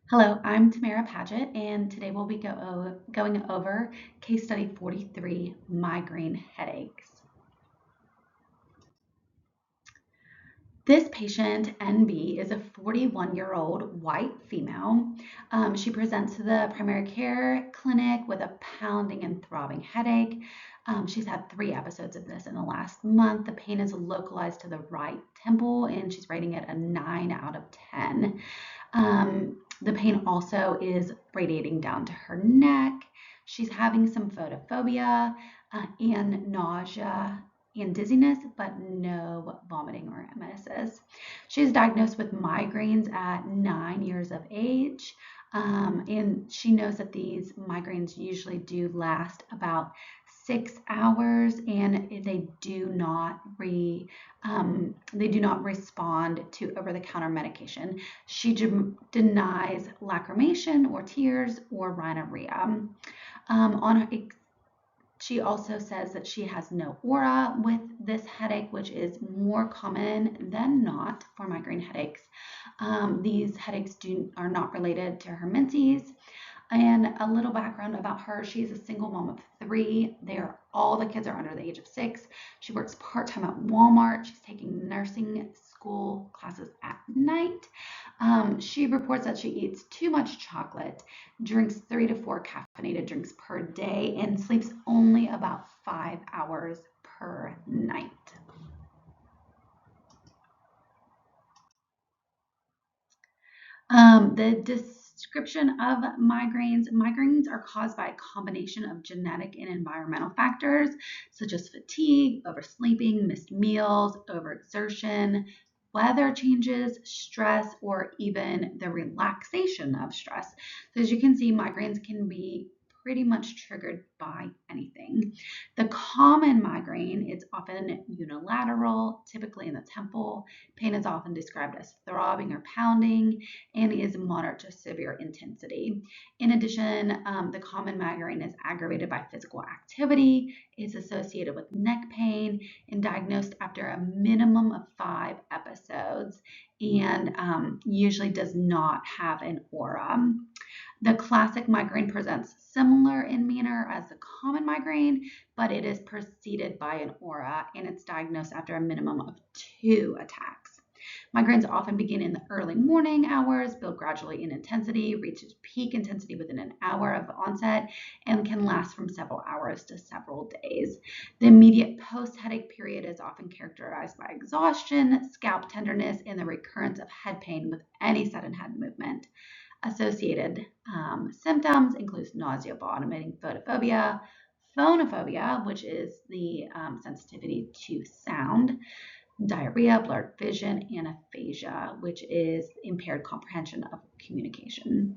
Hello, I'm Tamara Paget, and today we'll be going over case study 43, migraine headaches. This patient, NB, is a 41-year-old white female. She presents to the primary care clinic with a pounding and throbbing headache. She's had 3 episodes of this in the last month. The pain is localized to the right temple, and she's rating it a 9 out of 10. The pain also is radiating down to her neck. She's having some photophobia and nausea and dizziness, but no vomiting or emesis. She's diagnosed with migraines at 9 years of age. And she knows that these migraines usually do last about 6 hours, and they do not respond to over-the-counter medication. She denies lacrimation or tears or rhinorrhea. She also says that she has no aura with this headache, which is more common than not for migraine headaches. These headaches are not related to her menses. And a little background about her: she's a single mom of 3. All the kids are under the age of 6. She works part-time at Walmart. She's taking nursing school classes at night. She reports that she eats too much chocolate, drinks 3 to 4 caffeinated drinks per day, and sleeps only about 5 hours per night. The description of migraines are caused by a combination of genetic and environmental factors, such as fatigue, oversleeping, missed meals, overexertion, weather changes, stress, or even the relaxation of stress. So as you can see, migraines can be pretty much triggered by anything. The common migraine is often unilateral, typically in the temple. Pain is often described as throbbing or pounding, and is moderate to severe intensity. In addition, the common migraine is aggravated by physical activity, is associated with neck pain, and diagnosed after a minimum of 5 episodes, and usually does not have an aura. The classic migraine presents similar in manner as the common migraine, but it is preceded by an aura, and it's diagnosed after a minimum of 2 attacks. Migraines often begin in the early morning hours, build gradually in intensity, reach peak intensity within an hour of onset, and can last from several hours to several days. The immediate post-headache period is often characterized by exhaustion, scalp tenderness, and the recurrence of head pain with any sudden head movement. Associated symptoms include nausea, vomiting, phonophobia, which is the sensitivity to sound, diarrhea, blurred vision, and aphasia, which is impaired comprehension of communication.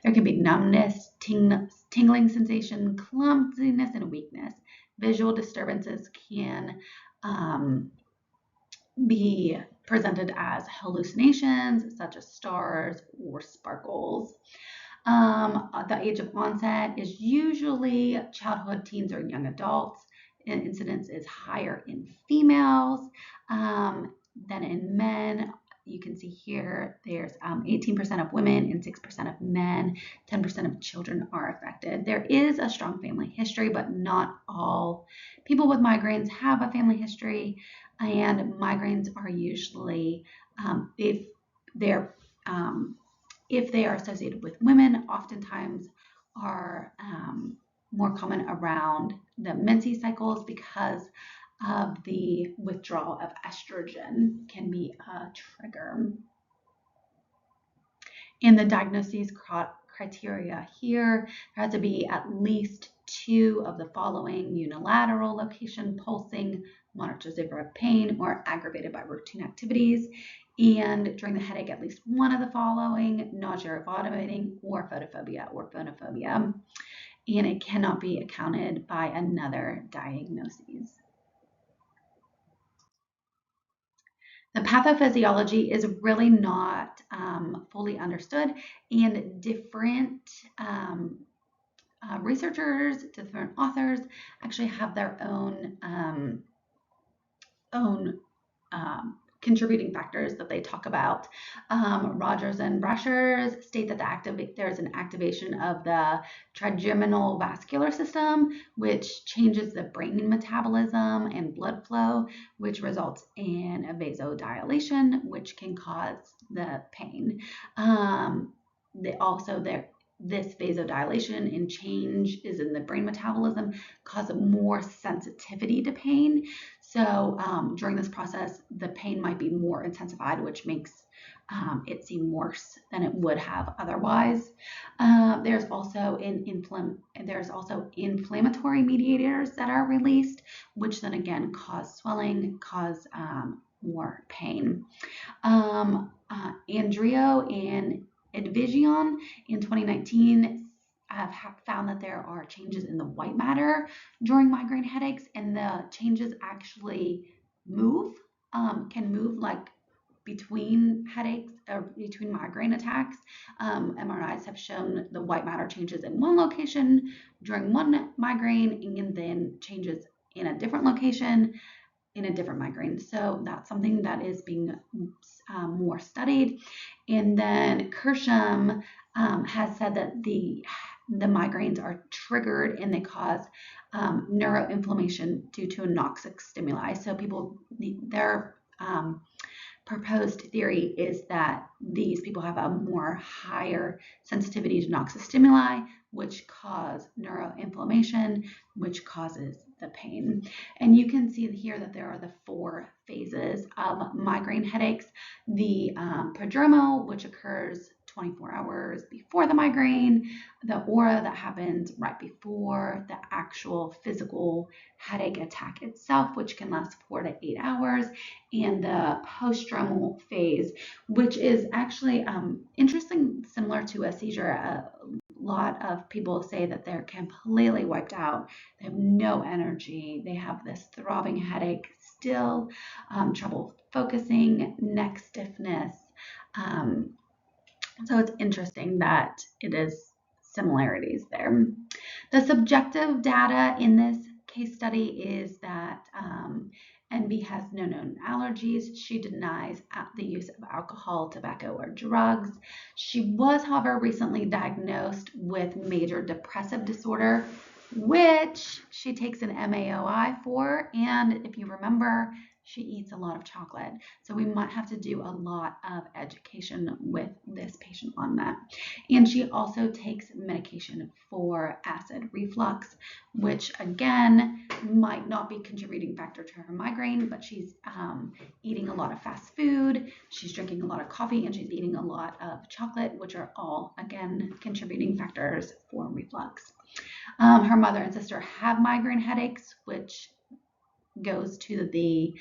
There can be numbness, tingling sensation, clumsiness, and weakness. Visual disturbances can be presented as hallucinations, such as stars or sparkles. The age of onset is usually childhood, teens, or young adults. Incidence is higher in females than in men. You can see here there's 18% of women and 6% of men. 10% of children are affected. There is a strong family history, but not all people with migraines have a family history. And migraines are usually, they're if they are associated with women, oftentimes are more common around the menses cycles because of the withdrawal of estrogen can be a trigger. In the diagnoses criteria here, there has to be at least 2 of the following: unilateral location pulsing, moderate to severe pain, or aggravated by routine activities. And during the headache, at least 1 of the following: nausea or vomiting, or photophobia or phonophobia. And it cannot be accounted by another diagnosis. The pathophysiology is really not fully understood, and different researchers, different authors actually have their own contributing factors that they talk about. Rogers and Brushers state that there's an activation of the trigeminal vascular system, which changes the brain metabolism and blood flow, which results in a vasodilation, which can cause the pain. This vasodilation and changes in the brain metabolism cause more sensitivity to pain. So during this process, the pain might be more intensified, which makes it seem worse than it would have otherwise. There's also inflammatory mediators that are released, which then again cause swelling, cause more pain. Andrio and Edvision in 2019 have found that there are changes in the white matter during migraine headaches, and the changes actually can move like between headaches or between migraine attacks. MRIs have shown the white matter changes in one location during one migraine and then changes in a different location in a different migraine. So that's something that is being more studied. And then Kersham has said that the migraines are triggered and they cause neuroinflammation due to a noxious stimuli. So their proposed theory is that these people have a more higher sensitivity to noxious stimuli, which cause neuroinflammation, which causes the pain. And you can see here that there are the 4 phases of migraine headaches. The prodromal, which occurs 24 hours before the migraine, the aura that happens right before the actual physical headache attack itself, which can last 4 to 8 hours, and the postdromal phase, which is actually interesting, similar to a seizure. A lot of people say that they're completely wiped out. They have no energy. They have this throbbing headache still, trouble focusing, neck stiffness. So it's interesting that it is similarities there. The subjective data in this case study is that NB has no known allergies. She denies the use of alcohol, tobacco, or drugs. She was, however, recently diagnosed with major depressive disorder, which she takes an MAOI for. And if you remember, she eats a lot of chocolate. So we might have to do a lot of education with this patient on that. And she also takes medication for acid reflux, which again might not be a contributing factor to her migraine, but she's eating a lot of fast food, she's drinking a lot of coffee, and she's eating a lot of chocolate, which are all, again, contributing factors for reflux. Her mother and sister have migraine headaches, which goes to the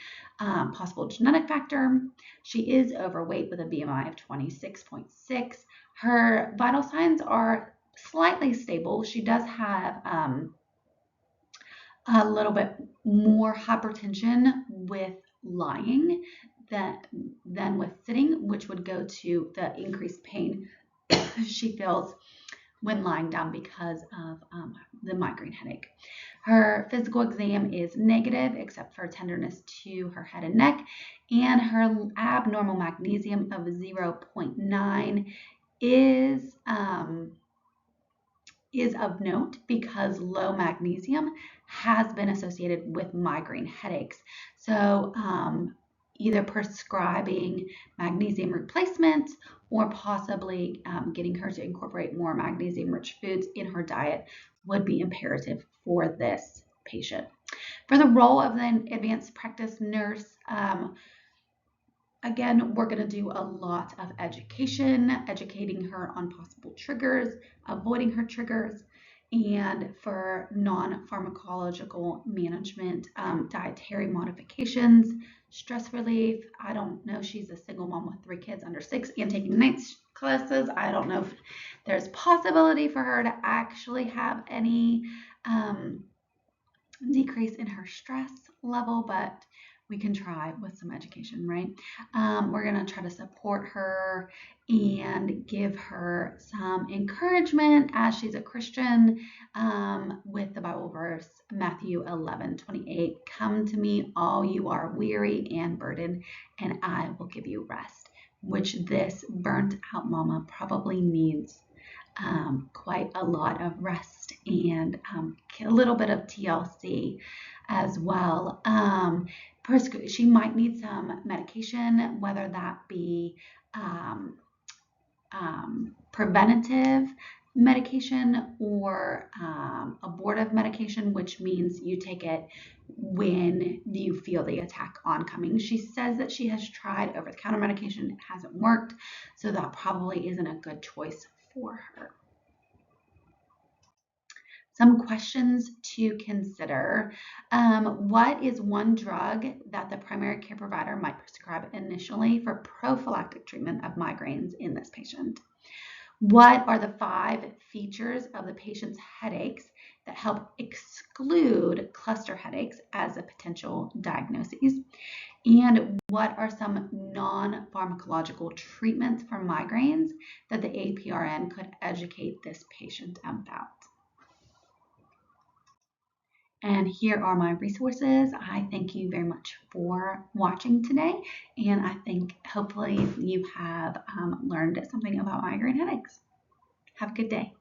possible genetic factor. She is overweight with a BMI of 26.6. Her vital signs are slightly stable. She does have a little bit more hypertension with lying than with sitting, which would go to the increased pain she feels when lying down because of the migraine headache. Her physical exam is negative except for tenderness to her head and neck, and her abnormal magnesium of 0.9 is of note because low magnesium has been associated with migraine headaches. So either prescribing magnesium replacements or possibly getting her to incorporate more magnesium-rich foods in her diet would be imperative for this patient. For the role of the advanced practice nurse, again, we're going to do a lot of educating her on possible triggers, avoiding her triggers, and for non-pharmacological management, dietary modifications, stress relief. I don't know, she's a single mom with 3 kids under 6 and taking night classes. I don't know if there's possibility for her to actually have any decrease in her stress level, but we can try with some education, right? We're going to try to support her and give her some encouragement as she's a Christian with the Bible verse, Matthew 11:28. Come to me, all you are weary and burdened, and I will give you rest, which this burnt out mama probably needs quite a lot of rest and a little bit of TLC as well. She might need some medication, whether that be preventative medication or abortive medication, which means you take it when you feel the attack oncoming. She says that she has tried over-the-counter medication. It hasn't worked, so that probably isn't a good choice for her. Some questions to consider. What is one drug that the primary care provider might prescribe initially for prophylactic treatment of migraines in this patient? What are the 5 features of the patient's headaches that help exclude cluster headaches as a potential diagnosis? And what are some non-pharmacological treatments for migraines that the APRN could educate this patient about? And here are my resources. I thank you very much for watching today. And I think hopefully you have learned something about migraine headaches. Have a good day.